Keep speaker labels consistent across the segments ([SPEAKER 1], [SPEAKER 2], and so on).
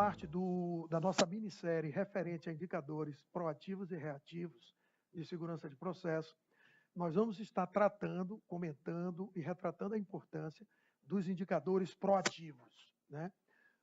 [SPEAKER 1] parte da nossa minissérie referente a indicadores proativos e reativos de segurança de processo, nós vamos estar tratando, comentando e retratando a importância dos indicadores proativos, né?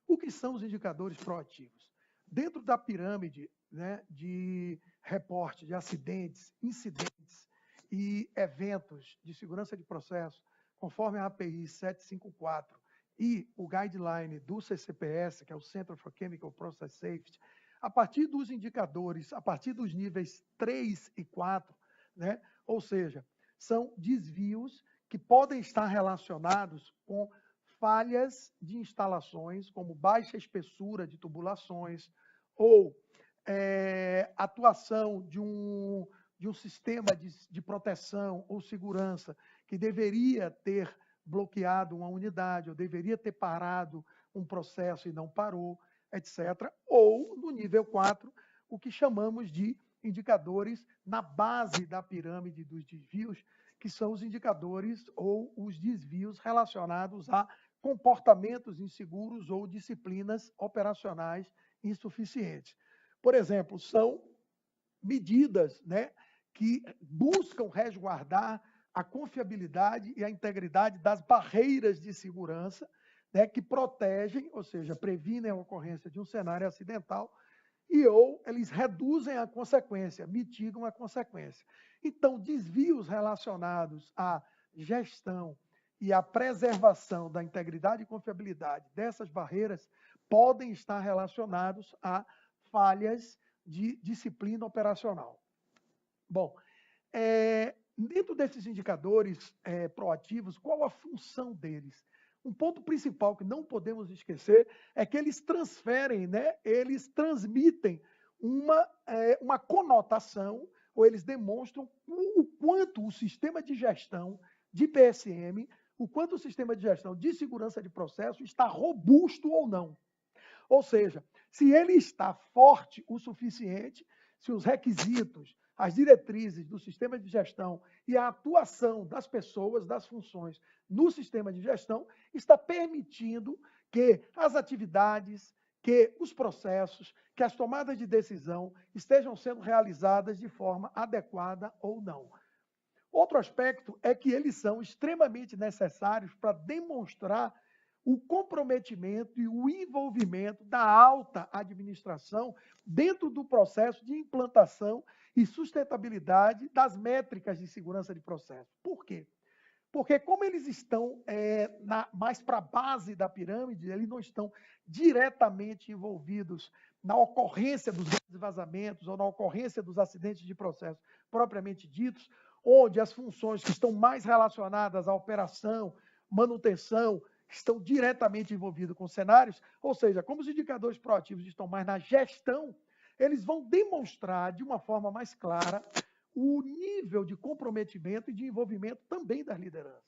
[SPEAKER 1] O que são os indicadores proativos? Dentro da pirâmide, né, de reporte de acidentes, incidentes e eventos de segurança de processo, conforme a API 754 e o guideline do CCPS, que é o Center for Chemical Process Safety, a partir dos indicadores, a partir dos níveis 3 e 4, né, ou seja, são desvios que podem estar relacionados com falhas de instalações, como baixa espessura de tubulações, ou atuação de um sistema de proteção ou segurança que deveria ter bloqueado uma unidade, ou deveria ter parado um processo e não parou, etc. Ou, no nível 4, o que chamamos de indicadores na base da pirâmide dos desvios, que são os indicadores ou os desvios relacionados a comportamentos inseguros ou disciplinas operacionais insuficientes. Por exemplo, são medidas, né, que buscam resguardar a confiabilidade e a integridade das barreiras de segurança, né, que protegem, ou seja, previnem a ocorrência de um cenário acidental, ou eles reduzem a consequência, mitigam a consequência. Então, desvios relacionados à gestão e à preservação da integridade e confiabilidade dessas barreiras podem estar relacionados a falhas de disciplina operacional. Bom, dentro desses indicadores proativos, qual a função deles? Um ponto principal que não podemos esquecer é que eles transferem, né, eles transmitem uma conotação, ou eles demonstram o quanto o sistema de gestão de PSM, o quanto o sistema de gestão de segurança de processo está robusto ou não. Ou seja, se ele está forte o suficiente, se os requisitos, as diretrizes do sistema de gestão e a atuação das pessoas, das funções no sistema de gestão está permitindo que as atividades, que os processos, que as tomadas de decisão estejam sendo realizadas de forma adequada ou não. Outro aspecto é que eles são extremamente necessários para demonstrar o comprometimento e o envolvimento da alta administração dentro do processo de implantação e sustentabilidade das métricas de segurança de processo. Por quê? Porque como eles estão mais para a base da pirâmide, eles não estão diretamente envolvidos na ocorrência dos vazamentos ou na ocorrência dos acidentes de processo propriamente ditos, onde as funções que estão mais relacionadas à operação, manutenção, estão diretamente envolvidos com cenários, ou seja, como os indicadores proativos estão mais na gestão, eles vão demonstrar de uma forma mais clara o nível de comprometimento e de envolvimento também das lideranças,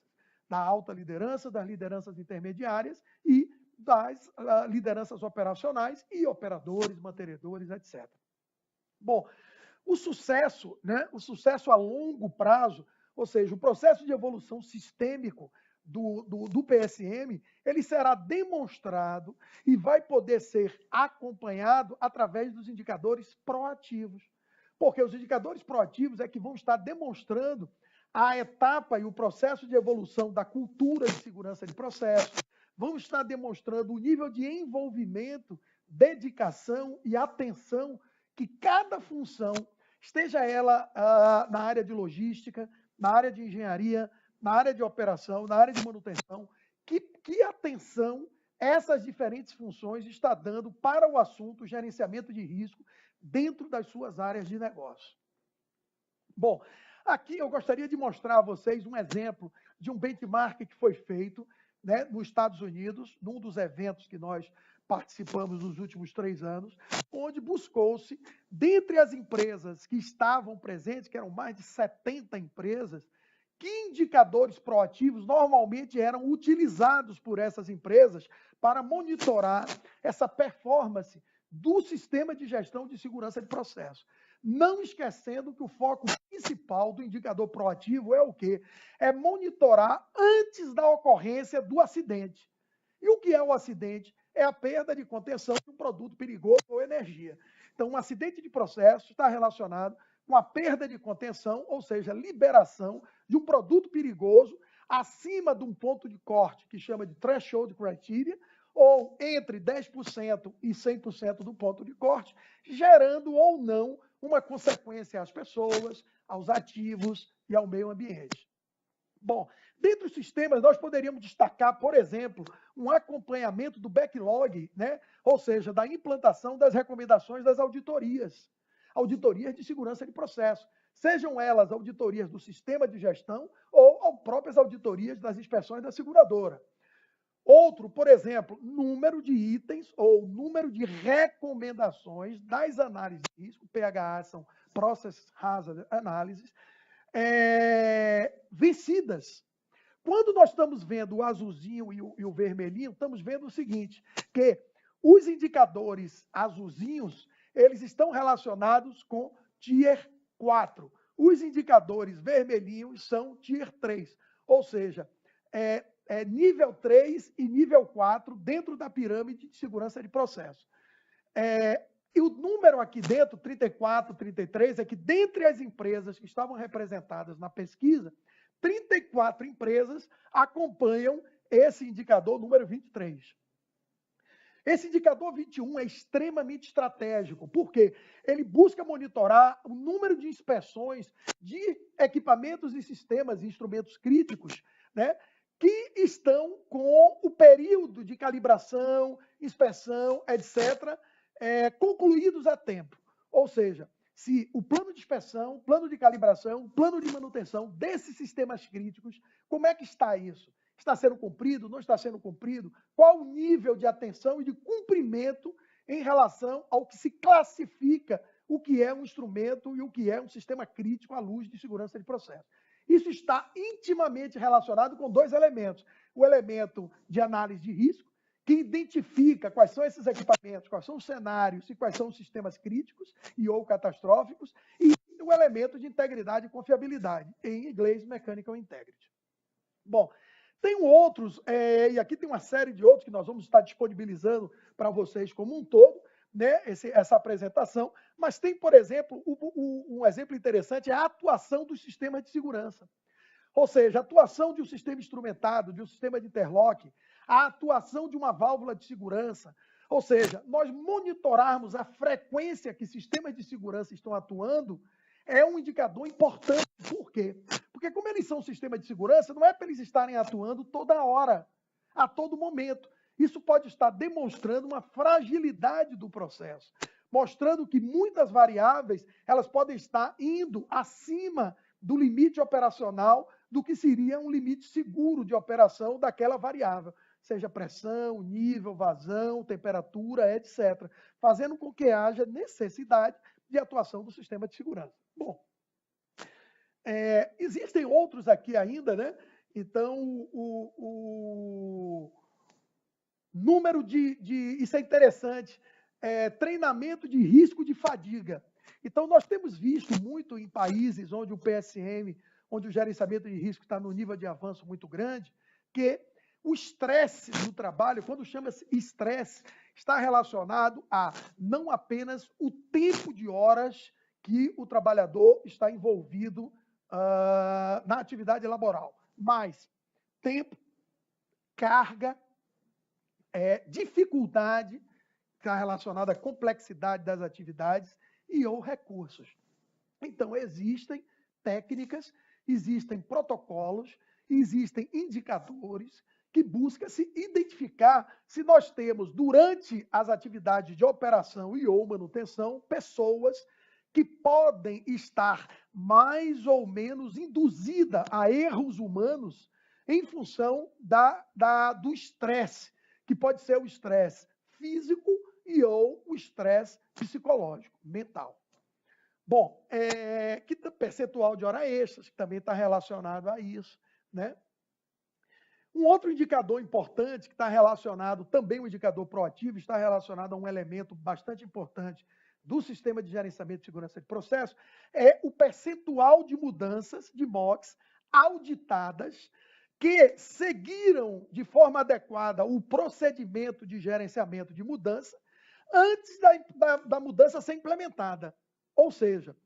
[SPEAKER 1] da alta liderança, das lideranças intermediárias e das lideranças operacionais e operadores, mantenedores, etc. Bom, o sucesso, né, o sucesso a longo prazo, ou seja, o processo de evolução sistêmico do PSM, ele será demonstrado e vai poder ser acompanhado através dos indicadores proativos. Porque os indicadores proativos é que vão estar demonstrando a etapa e o processo de evolução da cultura de segurança de processo, vão estar demonstrando o nível de envolvimento, dedicação e atenção que cada função, esteja ela na área de logística, na área de engenharia, na área de operação, na área de manutenção, que atenção essas diferentes funções está dando para o assunto gerenciamento de risco dentro das suas áreas de negócio. Bom, aqui eu gostaria de mostrar a vocês um exemplo de um benchmark que foi feito, né, nos Estados Unidos, num dos eventos que nós participamos nos últimos 3 anos, onde buscou-se, dentre as empresas que estavam presentes, que eram mais de 70 empresas, que indicadores proativos normalmente eram utilizados por essas empresas para monitorar essa performance do sistema de gestão de segurança de processo. Não esquecendo que o foco principal do indicador proativo é o quê? É monitorar antes da ocorrência do acidente. E o que é o acidente? é a perda de contenção de um produto perigoso ou energia. Então, um acidente de processo está relacionado com a perda de contenção, ou seja, liberação de um produto perigoso acima de um ponto de corte que chama de threshold criteria, ou entre 10% e 100% do ponto de corte, gerando ou não uma consequência às pessoas, aos ativos e ao meio ambiente. Bom, dentre os sistemas, nós poderíamos destacar, por exemplo, um acompanhamento do backlog, né? Ou seja, da implantação das recomendações das auditorias de segurança de processo, sejam elas auditorias do sistema de gestão ou próprias auditorias das inspeções da seguradora. Outro, por exemplo, número de itens ou número de recomendações das análises de risco, PHA são Process Hazard Analysis, vencidas. Quando nós estamos vendo o azulzinho e o vermelhinho, estamos vendo o seguinte, que os indicadores azulzinhos, eles estão relacionados com Tier 4. Os indicadores vermelhinhos são Tier 3, ou seja, nível 3 e nível 4 dentro da pirâmide de segurança de processo. E o número aqui dentro, 34, 33, é que dentre as empresas que estavam representadas na pesquisa, 34 empresas acompanham esse indicador número 23. Esse indicador 21 é extremamente estratégico, porque ele busca monitorar o número de inspeções de equipamentos e sistemas e instrumentos críticos, né, que estão com o período de calibração, inspeção, etc., concluídos a tempo. Ou seja, se o plano de inspeção, plano de calibração, plano de manutenção desses sistemas críticos, como é que está isso? Está sendo cumprido? Não está sendo cumprido? Qual o nível de atenção e de cumprimento em relação ao que se classifica o que é um instrumento e o que é um sistema crítico à luz de segurança de processo? Isso está intimamente relacionado com dois elementos. O elemento de análise de risco, que identifica quais são esses equipamentos, quais são os cenários e quais são os sistemas críticos e ou catastróficos, e o elemento de integridade e confiabilidade, em inglês, Mechanical Integrity. Bom, tem outros, e aqui tem uma série de outros que nós vamos estar disponibilizando para vocês como um todo, né, essa apresentação, mas tem, por exemplo, um exemplo interessante é a atuação dos sistemas de segurança. Ou seja, a atuação de um sistema instrumentado, de um sistema de interlock, a atuação de uma válvula de segurança, ou seja, nós monitorarmos a frequência que sistemas de segurança estão atuando, é um indicador importante. Por quê? Porque como eles são um sistema de segurança, não é para eles estarem atuando toda hora, a todo momento. Isso pode estar demonstrando uma fragilidade do processo, mostrando que muitas variáveis elas podem estar indo acima do limite operacional do que seria um limite seguro de operação daquela variável, seja pressão, nível, vazão, temperatura, etc., fazendo com que haja necessidade de atuação do sistema de segurança. Bom, existem outros aqui ainda, né? Então, o número isso é interessante, treinamento de risco de fadiga. Então, nós temos visto muito em países onde o PSM, onde o gerenciamento de risco está no nível de avanço muito grande, que o estresse no trabalho, quando chama-se estresse, está relacionado a não apenas o tempo de horas que o trabalhador está envolvido na atividade laboral, mas tempo, carga, dificuldade, que está relacionada à complexidade das atividades e ou recursos. Então, existem técnicas, existem protocolos, existem indicadores que buscam se identificar se nós temos, durante as atividades de operação e ou manutenção, pessoas que podem estar mais ou menos induzidas a erros humanos em função do estresse, que pode ser o estresse físico e ou o estresse psicológico, mental. Bom, que percentual de hora extras, que também está relacionado a isso, né? Um outro indicador importante, que está relacionado, também um indicador proativo, está relacionado a um elemento bastante importante do sistema de gerenciamento de segurança de processo, é o percentual de mudanças de MOCs auditadas que seguiram de forma adequada o procedimento de gerenciamento de mudança antes da mudança ser implementada. Ou seja,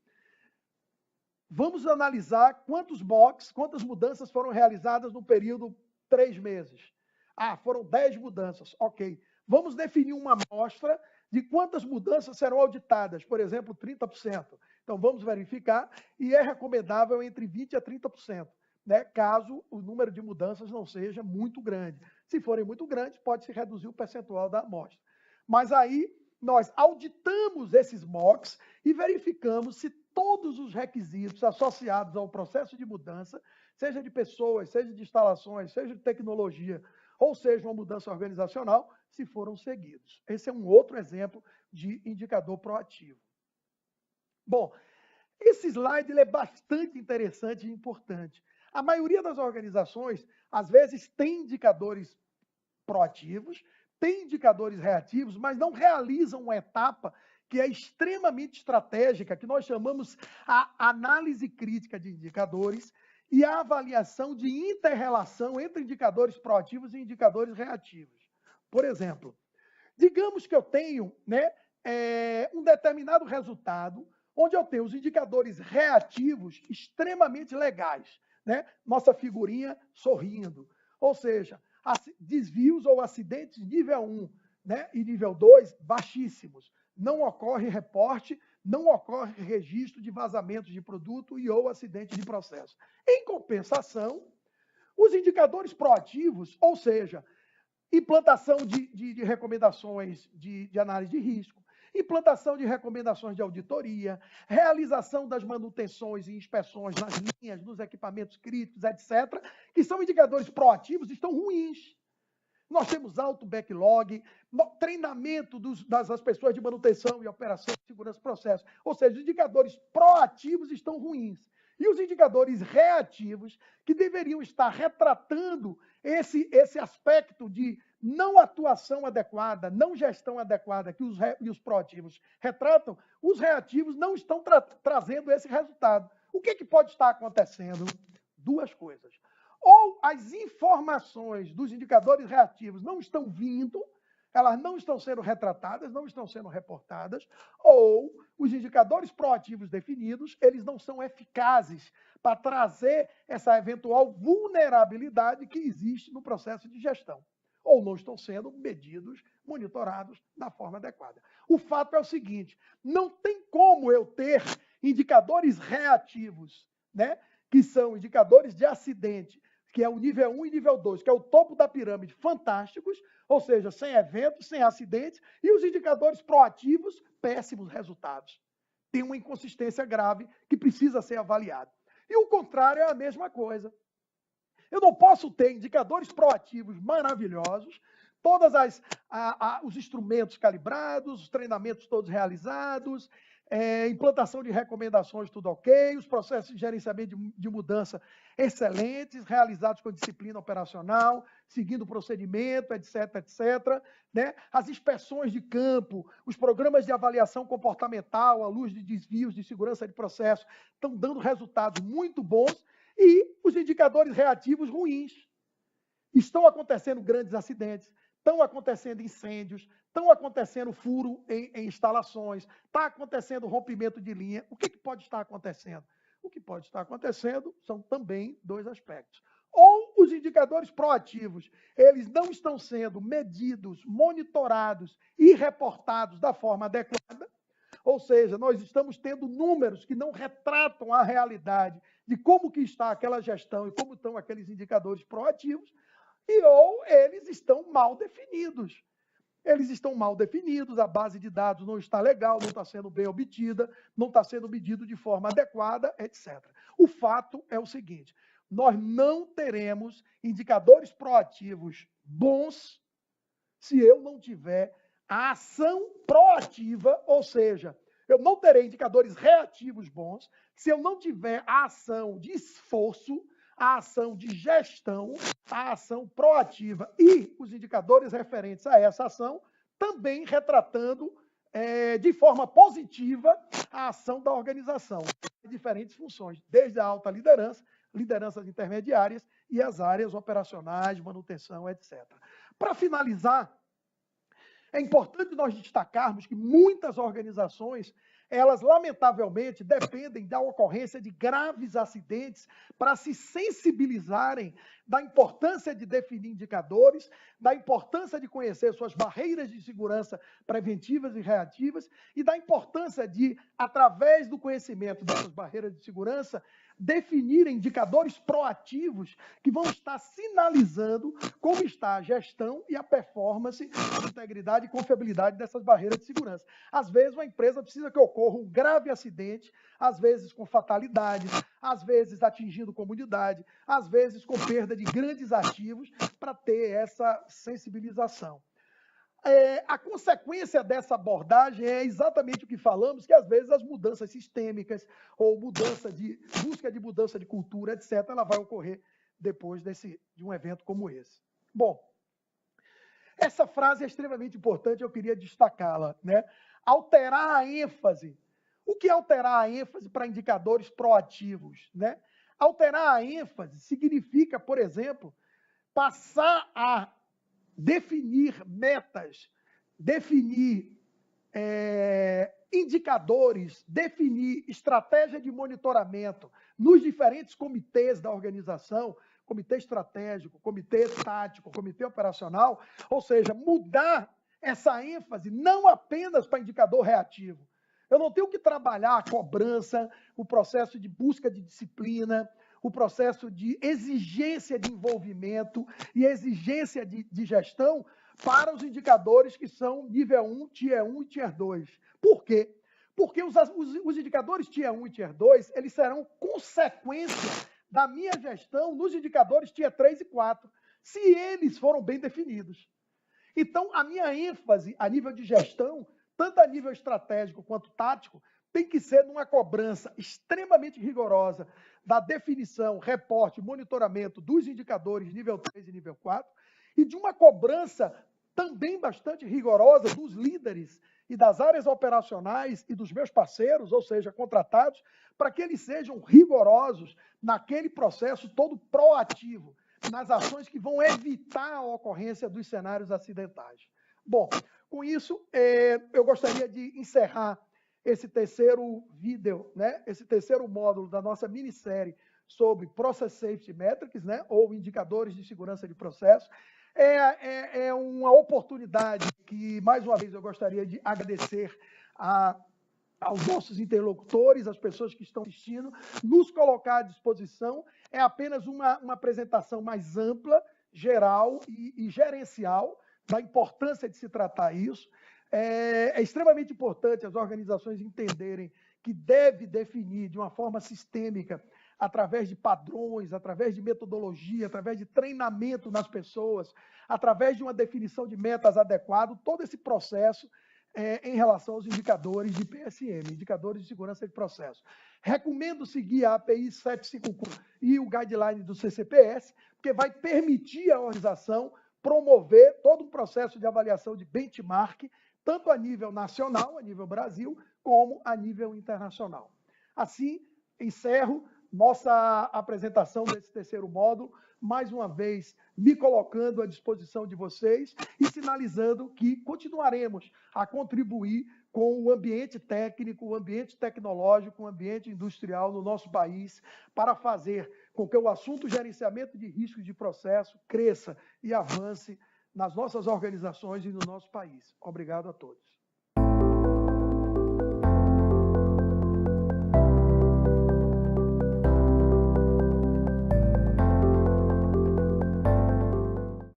[SPEAKER 1] vamos analisar quantos MOCs, quantas mudanças foram realizadas no período 3 meses. Ah, foram 10 mudanças. Ok. Vamos definir uma amostra de quantas mudanças serão auditadas, por exemplo, 30%. Então, vamos verificar e é recomendável entre 20% a 30%, né? Caso o número de mudanças não seja muito grande. Se forem muito grandes, pode-se reduzir o percentual da amostra. Mas aí, nós auditamos esses MOCs e verificamos se todos os requisitos associados ao processo de mudança, seja de pessoas, seja de instalações, seja de tecnologia, ou seja, uma mudança organizacional, se foram seguidos. Esse é um outro exemplo de indicador proativo. Bom, esse slide ele é bastante interessante e importante. A maioria das organizações, às vezes, tem indicadores proativos, tem indicadores reativos, mas não realizam uma etapa que é extremamente estratégica, que nós chamamos a análise crítica de indicadores e a avaliação de inter-relação entre indicadores proativos e indicadores reativos. Por exemplo, digamos que eu tenho, né, um determinado resultado onde eu tenho os indicadores reativos extremamente legais, né? Nossa figurinha sorrindo. Ou seja, desvios ou acidentes nível 1, né, e nível 2 baixíssimos. Não ocorre reporte, não ocorre registro de vazamentos de produto e ou acidente de processo. Em compensação, os indicadores proativos, ou seja, implantação de recomendações de análise de risco, implantação de recomendações de auditoria, realização das manutenções e inspeções nas linhas, nos equipamentos críticos, etc., que são indicadores proativos, estão ruins. Nós temos alto backlog, treinamento das pessoas de manutenção e operação, segurança, processo. Ou seja, os indicadores proativos estão ruins. E os indicadores reativos, que deveriam estar retratando esse aspecto de não atuação adequada, não gestão adequada que os proativos retratam, os reativos não estão trazendo esse resultado. O que pode estar acontecendo? Duas coisas. Ou as informações dos indicadores reativos não estão vindo, elas não estão sendo retratadas, não estão sendo reportadas, ou os indicadores proativos definidos, eles não são eficazes para trazer essa eventual vulnerabilidade que existe no processo de gestão, ou não estão sendo medidos, monitorados da forma adequada. O fato é o seguinte, não tem como eu ter indicadores reativos, né, que são indicadores de acidente, que é o nível 1 e nível 2, que é o topo da pirâmide, fantásticos, ou seja, sem eventos, sem acidentes, e os indicadores proativos, péssimos resultados. Tem uma inconsistência grave que precisa ser avaliada. E o contrário é a mesma coisa. Eu não posso ter indicadores proativos maravilhosos, todos os instrumentos calibrados, os treinamentos todos realizados, implantação de recomendações, tudo ok, os processos de gerenciamento de mudança excelentes, realizados com disciplina operacional, seguindo o procedimento, etc., etc., né? As inspeções de campo, os programas de avaliação comportamental, à luz de desvios de segurança de processo, estão dando resultados muito bons e os indicadores reativos ruins. Estão acontecendo grandes acidentes, estão acontecendo incêndios, estão acontecendo furo em instalações, está acontecendo rompimento de linha. O que pode estar acontecendo? O que pode estar acontecendo são também dois aspectos. Ou os indicadores proativos, eles não estão sendo medidos, monitorados e reportados da forma adequada, ou seja, nós estamos tendo números que não retratam a realidade de como que está aquela gestão e como estão aqueles indicadores proativos, ou eles estão mal definidos. Eles estão mal definidos, a base de dados não está legal, não está sendo bem obtida, não está sendo medido de forma adequada, etc. O fato é o seguinte, nós não teremos indicadores proativos bons se eu não tiver a ação proativa, ou seja, eu não terei indicadores reativos bons se eu não tiver a ação de esforço, a ação de gestão, a ação proativa e os indicadores referentes a essa ação, também retratando de forma positiva a ação da organização, em diferentes funções, desde a alta liderança lideranças intermediárias e as áreas operacionais, manutenção, etc. Para finalizar, é importante nós destacarmos que muitas organizações, elas lamentavelmente dependem da ocorrência de graves acidentes para se sensibilizarem da importância de definir indicadores, da importância de conhecer suas barreiras de segurança preventivas e reativas e da importância de, através do conhecimento dessas barreiras de segurança, definir indicadores proativos que vão estar sinalizando como está a gestão e a performance, a integridade e confiabilidade dessas barreiras de segurança. Às vezes, uma empresa precisa que ocorra um grave acidente, às vezes com fatalidades, às vezes atingindo comunidade, às vezes com perda de grandes ativos, para ter essa sensibilização. A consequência dessa abordagem é exatamente o que falamos, que às vezes as mudanças sistêmicas ou busca de mudança de cultura, etc., ela vai ocorrer depois de um evento como esse. Bom, essa frase é extremamente importante, eu queria destacá-la, né? Alterar a ênfase. O que é alterar a ênfase para indicadores proativos, né? Alterar a ênfase significa, por exemplo, passar a definir metas, definir indicadores, definir estratégia de monitoramento nos diferentes comitês da organização, comitê estratégico, comitê tático, comitê operacional, ou seja, mudar essa ênfase não apenas para indicador reativo. Eu não tenho que trabalhar a cobrança, o processo de busca de disciplina, o processo de exigência de envolvimento e exigência de gestão para os indicadores que são nível 1, Tier 1 e Tier 2. Por quê? Porque os indicadores Tier 1 e Tier 2, eles serão consequência da minha gestão nos indicadores Tier 3 e 4, se eles foram bem definidos. Então, a minha ênfase a nível de gestão, tanto a nível estratégico quanto tático, tem que ser numa cobrança extremamente rigorosa da definição, reporte, monitoramento dos indicadores nível 3 e nível 4, e de uma cobrança também bastante rigorosa dos líderes e das áreas operacionais e dos meus parceiros, ou seja, contratados, para que eles sejam rigorosos naquele processo todo proativo, nas ações que vão evitar a ocorrência dos cenários acidentais. Bom, com isso, eu gostaria de encerrar esse terceiro vídeo, né? Esse terceiro módulo da nossa minissérie sobre Process Safety Metrics, né? Ou indicadores de segurança de processo. É uma oportunidade que, mais uma vez, eu gostaria de agradecer aos nossos interlocutores, às pessoas que estão assistindo, nos colocar à disposição. É apenas uma apresentação mais ampla, geral e gerencial da importância de se tratar isso. É extremamente importante as organizações entenderem que deve definir de uma forma sistêmica, através de padrões, através de metodologia, através de treinamento nas pessoas, através de uma definição de metas adequado, todo esse processo em relação aos indicadores de PSM, indicadores de segurança de processo. Recomendo seguir a API 754 e o guideline do CCPS, porque vai permitir à organização promover todo um processo de avaliação de benchmark, tanto a nível nacional, a nível Brasil, como a nível internacional. Assim, encerro nossa apresentação desse terceiro módulo, mais uma vez me colocando à disposição de vocês e sinalizando que continuaremos a contribuir com o ambiente técnico, o ambiente tecnológico, o ambiente industrial no nosso país, para fazer com que o assunto gerenciamento de riscos de processo cresça e avance nas nossas organizações e no nosso país. Obrigado a todos.